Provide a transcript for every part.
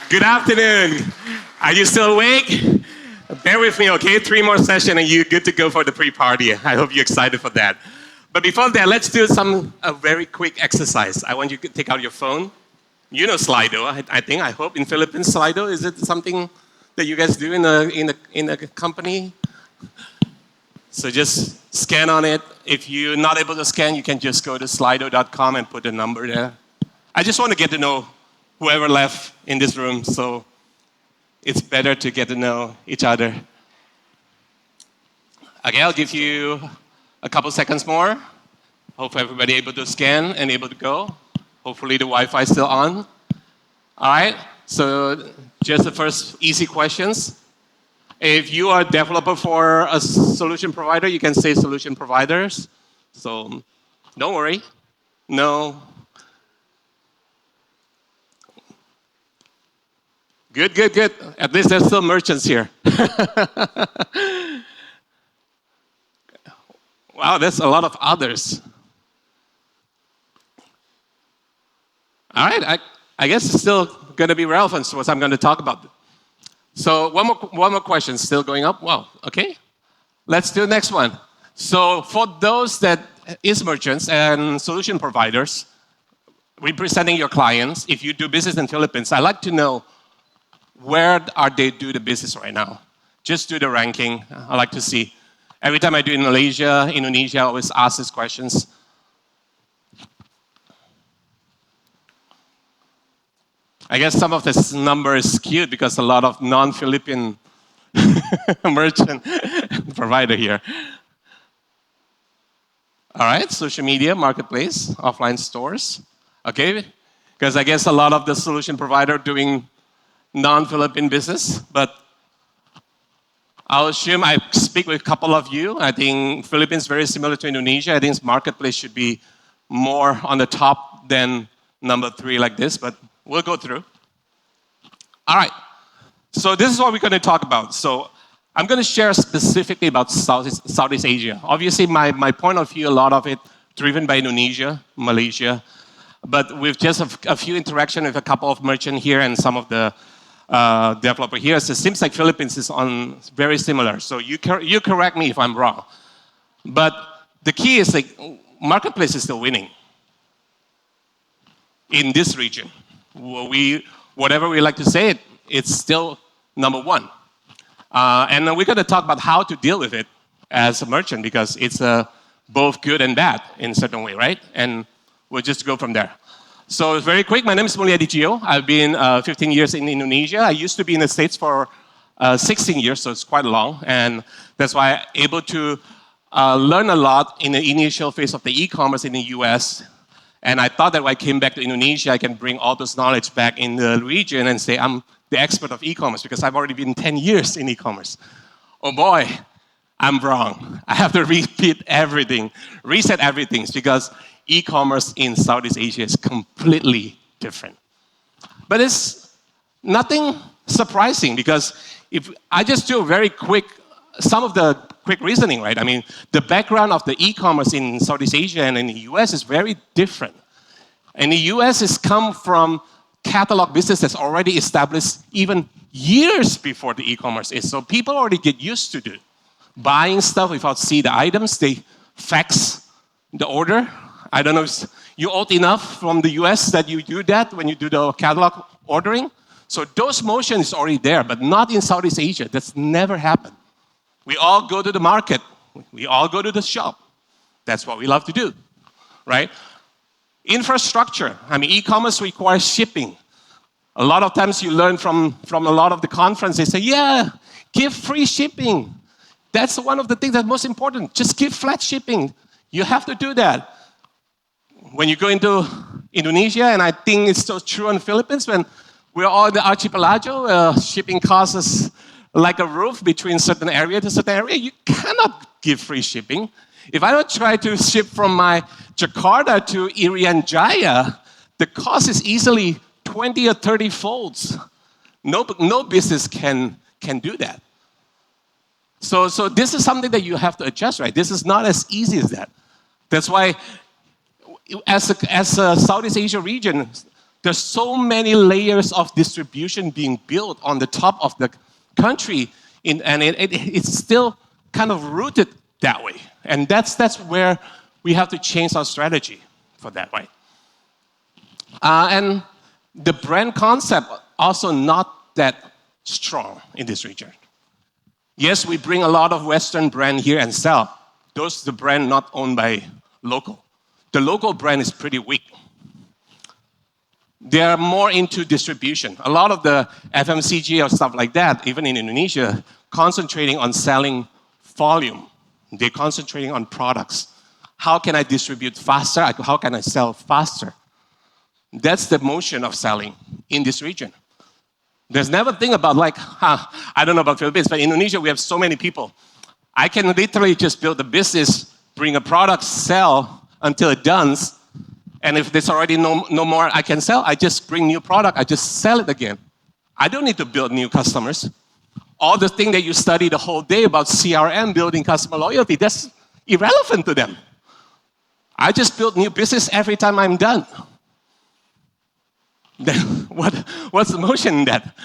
Good afternoon. Are you still awake? Bear with me, okay? 3 more sessions and you're good to go for the pre-party. I hope you're excited for that. But before that, let's do a very quick exercise. I want you to take out your phone. You know Slido, I hope. In Philippines, Slido, is it something that you guys do in a company? So just scan on it. If you're not able to scan, you can just go to slido.com and put a number there. I just want to get to know whoever left in this room, so it's better to get to know each other. Okay, I'll give you a couple seconds more. Hope everybody able to scan and able to go. Hopefully the Wi-Fi is still on. All right, so just the first easy questions. If you are a developer for a solution provider, you can say solution providers. So don't worry. No. Good, good, good. At least there's still merchants here. Wow, there's a lot of others. All right, I guess it's still going to be relevant to what I'm going to talk about. So one more question, still going up. Wow, okay. Let's do the next one. So for those that is merchants and solution providers, representing your clients, if you do business in Philippines, I'd like to know where are they do the business right now? Just do the ranking. I like to see. Every time I do in Malaysia, Indonesia, I always ask these questions. I guess some of this number is skewed because a lot of non-Philippine merchant provider here. All right, social media, marketplace, offline stores. Okay, because I guess a lot of the solution provider doing non-Philippine business, but I'll assume I speak with a couple of you. I think Philippines is very similar to Indonesia. I think marketplace should be more on the top than number 3 like this, but we'll go through. All right, so this is what we're going to talk about. So I'm going to share specifically about Southeast Asia. Obviously, my point of view, a lot of it driven by Indonesia, Malaysia, but with just a few interactions with a couple of merchants here and some of the developer here. So it seems like Philippines is on very similar. So you correct me if I'm wrong. But the key is like marketplace is still winning in this region. Whatever we like to say, it's still number 1. And then we're going to talk about how to deal with it as a merchant because it's both good and bad in a certain way, right? And we'll just go from there. So very quick, my name is Muliadi Jeo. I've been 15 years in Indonesia. I used to be in the States for 16 years, so it's quite long. And that's why I'm able to learn a lot in the initial phase of the e-commerce in the US. And I thought that when I came back to Indonesia, I can bring all this knowledge back in the region and say I'm the expert of e-commerce because I've already been 10 years in e-commerce. Oh boy, I'm wrong. I have to repeat everything, reset everything because e-commerce in Southeast Asia is completely different. But it's nothing surprising because if I just do very quick, some of the quick reasoning, right? I mean, the background of the e-commerce in Southeast Asia and in the US is very different. In the US, it's come from catalog business that's already established even years before the e-commerce is. So people already get used to buying stuff without seeing the items. They fax the order. I don't know if you're old enough from the US that you do that when you do the catalog ordering. So those motions is already there, but not in Southeast Asia. That's never happened. We all go to the market. We all go to the shop. That's what we love to do, right? Infrastructure. I mean, e-commerce requires shipping. A lot of times you learn from a lot of the conferences, they say, yeah, give free shipping. That's one of the things that's most important. Just give flat shipping. You have to do that. When you go into Indonesia, and I think it's still true in the Philippines, when we're all in the Archipelagic, shipping costs us like a roof between certain area to certain area. You cannot give free shipping. If I don't try to ship from my Jakarta to Irian Jaya, the cost is easily 20 or 30 folds. No business can do that. So this is something that you have to adjust, right? This is not as easy as that. That's why as a Southeast Asia region, There's so many layers of distribution being built on the top of the country, and it's still kind of rooted that way. And that's where we have to change our strategy for that, right? And the brand concept also not that strong in this region. Yes, we bring a lot of Western brand here and sell. Those the brand not owned by local. The local brand is pretty weak. They are more into distribution. A lot of the FMCG or stuff like that, even in Indonesia, concentrating on selling volume. They're concentrating on products. How can I distribute faster? How can I sell faster? That's the motion of selling in this region. There's never a thing about I don't know about Philippines, but in Indonesia we have so many people. I can literally just build a business, bring a product, sell until it done. And if there's already no more I can sell, I just bring new product, I just sell it again. I don't need to build new customers. All the thing that you study the whole day about CRM, building customer loyalty, that's irrelevant to them. I just build new business every time I'm done. Then what's the motion in that?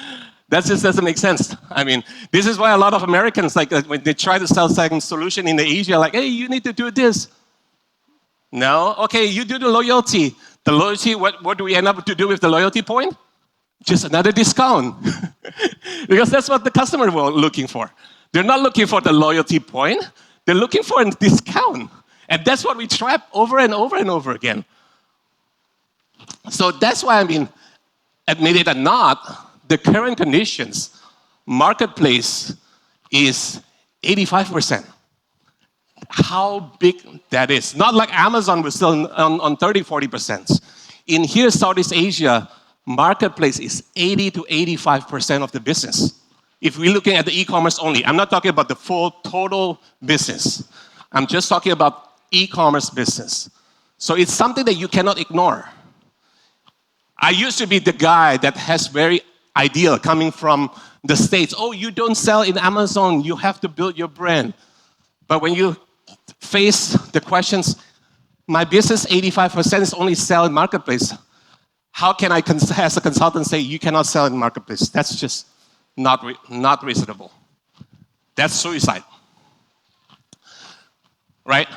That just doesn't make sense. I mean, this is why a lot of Americans, when they try to sell second solution in Asia, hey, you need to do this. No? Okay, you do the loyalty. The loyalty, what do we end up to do with the loyalty point? Just another discount. Because that's what the customer was looking for. They're not looking for the loyalty point. They're looking for a discount. And that's what we trap over and over and over again. So that's why, admit it or not, the current conditions, marketplace is 85%. How big that is. Not like Amazon was still on 30, 40%. In here, Southeast Asia, marketplace is 80 to 85% of the business. If we're looking at the e-commerce only, I'm not talking about the full total business. I'm just talking about e-commerce business. So it's something that you cannot ignore. I used to be the guy that has very ideal coming from the States. Oh, you don't sell in Amazon, you have to build your brand. But when you face the questions, my business 85% is only sell in marketplace. How can I, as a consultant, say you cannot sell in marketplace? That's just not reasonable. That's suicide. Right?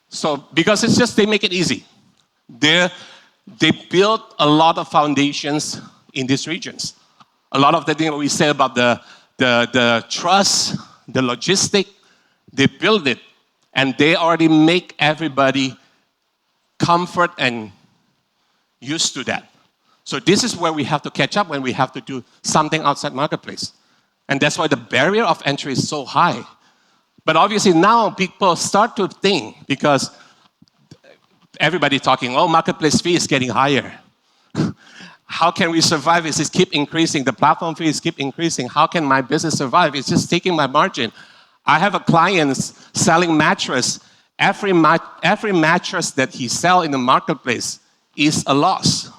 So, because it's just, they make it easy. They build a lot of foundations in these regions. A lot of the things we say about the trust, the logistic, they build it. And they already make everybody comfort and used to that. So this is where we have to catch up when we have to do something outside marketplace. And that's why the barrier of entry is so high. But obviously now people start to think, because everybody talking, oh, marketplace fee is getting higher. How can we survive? Is it keep increasing? The platform fees keep increasing. How can my business survive? It's just taking my margin. I have a client selling mattress. Every mattress that he sells in the marketplace is a loss.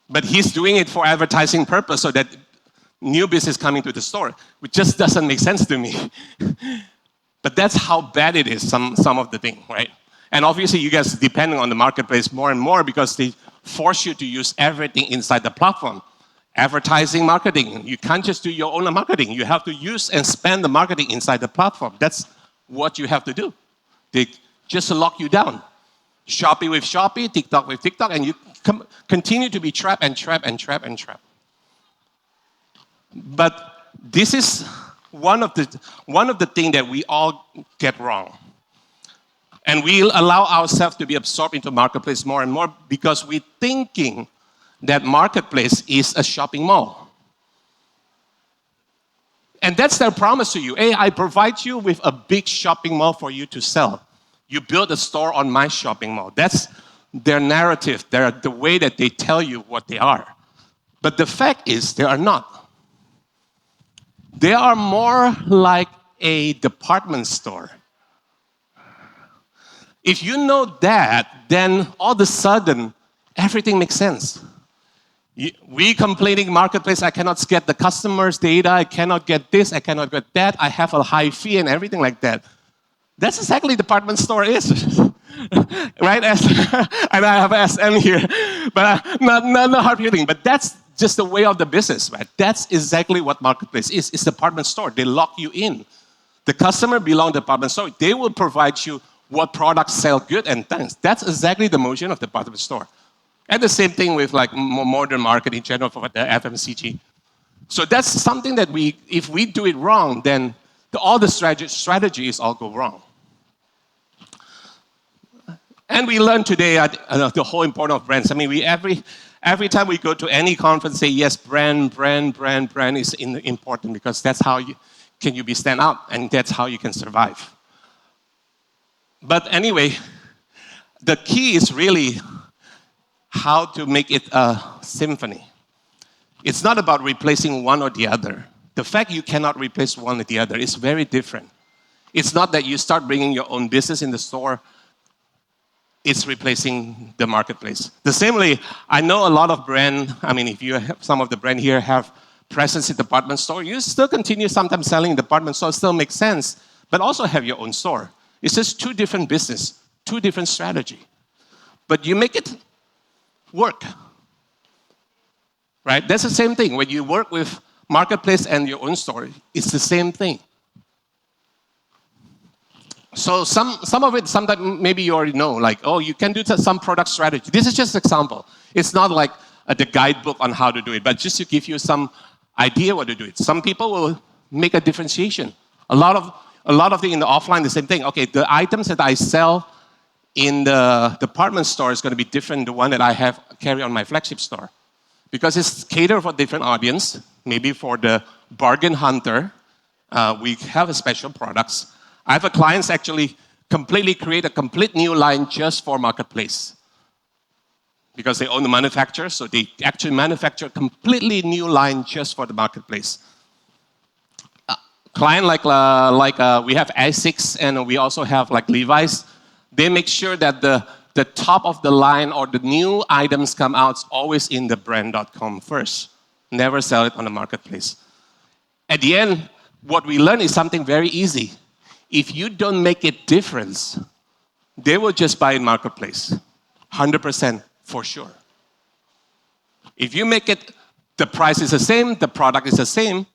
But he's doing it for advertising purpose so that new business coming to the store, which just doesn't make sense to me. But that's how bad it is, some of the thing, right? And obviously you guys depending on the marketplace more and more because they force you to use everything inside the platform. Advertising, marketing. You can't just do your own marketing. You have to use and spend the marketing inside the platform. That's what you have to do. They just lock you down. Shopee with Shopee, TikTok with TikTok, and you continue to be trapped and trapped and trapped and trapped. But this is one of the things that we all get wrong. And we allow ourselves to be absorbed into marketplace more and more because we're thinking that marketplace is a shopping mall. And that's their promise to you. Hey, I provide you with a big shopping mall for you to sell. You build a store on my shopping mall. That's their narrative, the way that they tell you what they are. But the fact is, they are not. They are more like a department store. If you know that, then all of a sudden, everything makes sense. We complaining marketplace, I cannot get the customer's data, I cannot get this, I cannot get that, I have a high fee and everything like that. That's exactly department store is, right? And I have SM here, but not hard feeling. But that's just the way of the business, right? That's exactly what marketplace is. It's department store. They lock you in. The customer belongs to the department store. They will provide you what products sell good and things. That's exactly the motion of the department store. And the same thing with like modern market in general for the FMCG. So that's something that if we do it wrong, then all the strategies all go wrong. And we learned today the whole importance of brands. I mean, every time we go to any conference, say yes, brand is important because that's how you can be stand out, and that's how you can survive. But anyway, the key is really how to make it a symphony. It's not about replacing one or the other. The fact you cannot replace one or the other is very different. It's not that you start bringing your own business in the store. It's replacing the marketplace. The same way, I know a lot of brand, I mean, if you have some of the brand here have presence in department store, you still continue sometimes selling in department store, still makes sense, but also have your own store. It's just two different business, two different strategy. But you make it work, right? That's the same thing. When you work with marketplace and your own store, it's the same thing. So some of it, sometimes maybe you already know, like, oh, you can do some product strategy. This is just an example. It's not like the guidebook on how to do it, but just to give you some idea what to do it. Some people will make a differentiation. A lot of the in the offline, the same thing. Okay, the items that I sell in the department store is going to be different than the one that I have carry on my flagship store. Because it's catered for different audience. Maybe for the bargain hunter, we have special products. I have clients actually completely create a complete new line just for marketplace. Because they own the manufacturer, so they actually manufacture a completely new line just for the marketplace. Client like we have Asics and we also have like Levi's. They make sure that the top of the line or the new items come out always in the brand.com first. Never sell it on the marketplace. At the end, what we learn is something very easy. If you don't make it difference, they will just buy in marketplace. 100% for sure. If you make it, the price is the same, the product is the same,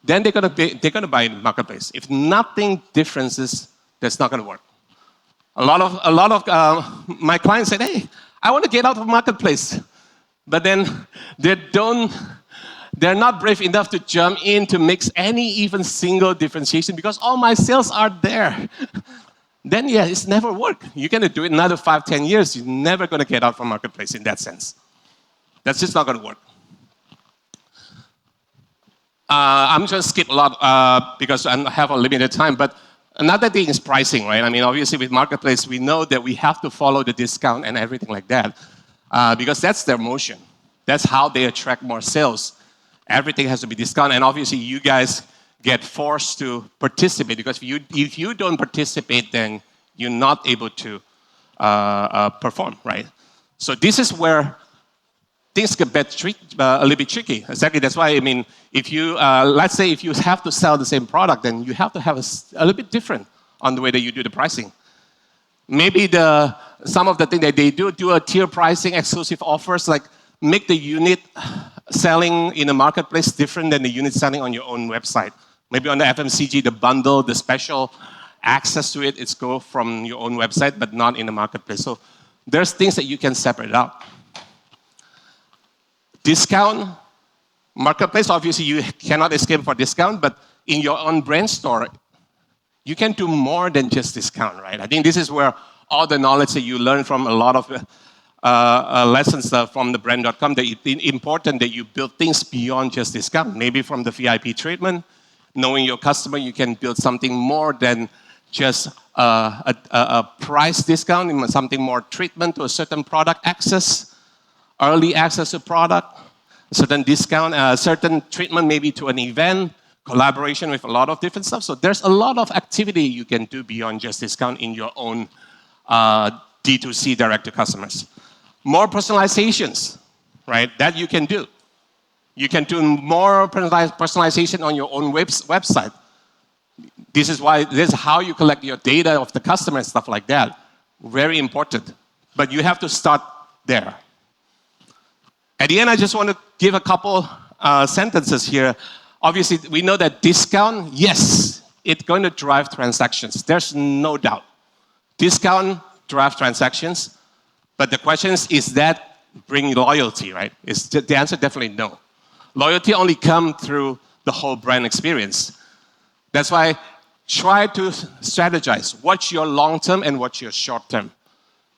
then they're gonna buy in marketplace. If nothing differences, that's not gonna work. A lot of my clients said, hey, I want to get out of marketplace. But then they're not brave enough to jump in to mix any even single differentiation because all my sales are there. Then yeah, it's never work. You're gonna do it another 5, 10 years, you're never gonna get out from marketplace in that sense. That's just not gonna work. I'm just gonna skip a lot because I have a limited time, but another thing is pricing, right? I mean, obviously with marketplace, we know that we have to follow the discount and everything like that because that's their motion. That's how they attract more sales. Everything has to be discounted, and obviously you guys get forced to participate because if you don't participate, then you're not able to perform, right? So this is where things get a little bit tricky. Exactly, that's why, I mean, if you, let's say if you have to sell the same product, then you have to have a little bit different on the way that you do the pricing. Maybe some of the things that they do a tier pricing, exclusive offers, like make the unit selling in a marketplace different than the unit selling on your own website. Maybe on the FMCG, the bundle, the special access to it, it's go from your own website, but not in the marketplace. So there's things that you can separate out. Discount, marketplace, obviously you cannot escape for discount, but in your own brand store, you can do more than just discount, right? I think this is where all the knowledge that you learn from a lot of lessons from the brand.com, that it's important that you build things beyond just discount. Maybe from the VIP treatment, knowing your customer, you can build something more than just a price discount, something more treatment to a certain product access, early access to product, certain discount, certain treatment maybe to an event, collaboration with a lot of different stuff. So there's a lot of activity you can do beyond just discount in your own D2C direct to customers. More personalizations, right? That you can do. You can do more personalization on your own website. This is how you collect your data of the customer and stuff like that. Very important. But you have to start there. At the end, I just want to give a couple sentences here. Obviously, we know that discount, yes, it's going to drive transactions. There's no doubt. Discount drives transactions. But the question is that bring loyalty, right? The answer definitely no. Loyalty only comes through the whole brand experience. That's why try to strategize. What's your long-term and what's your short-term?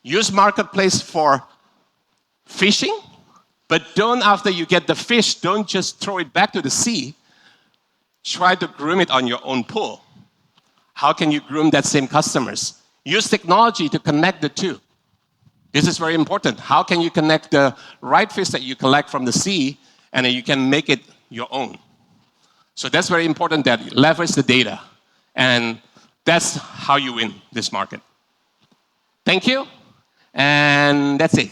Use marketplace for fishing, but don't, after you get the fish, don't just throw it back to the sea. Try to groom it on your own pool. How can you groom that same customers? Use technology to connect the two. This is very important. How can you connect the right fish that you collect from the sea and then you can make it your own? So that's very important, that you leverage the data. And that's how you win this market. Thank you. And that's it.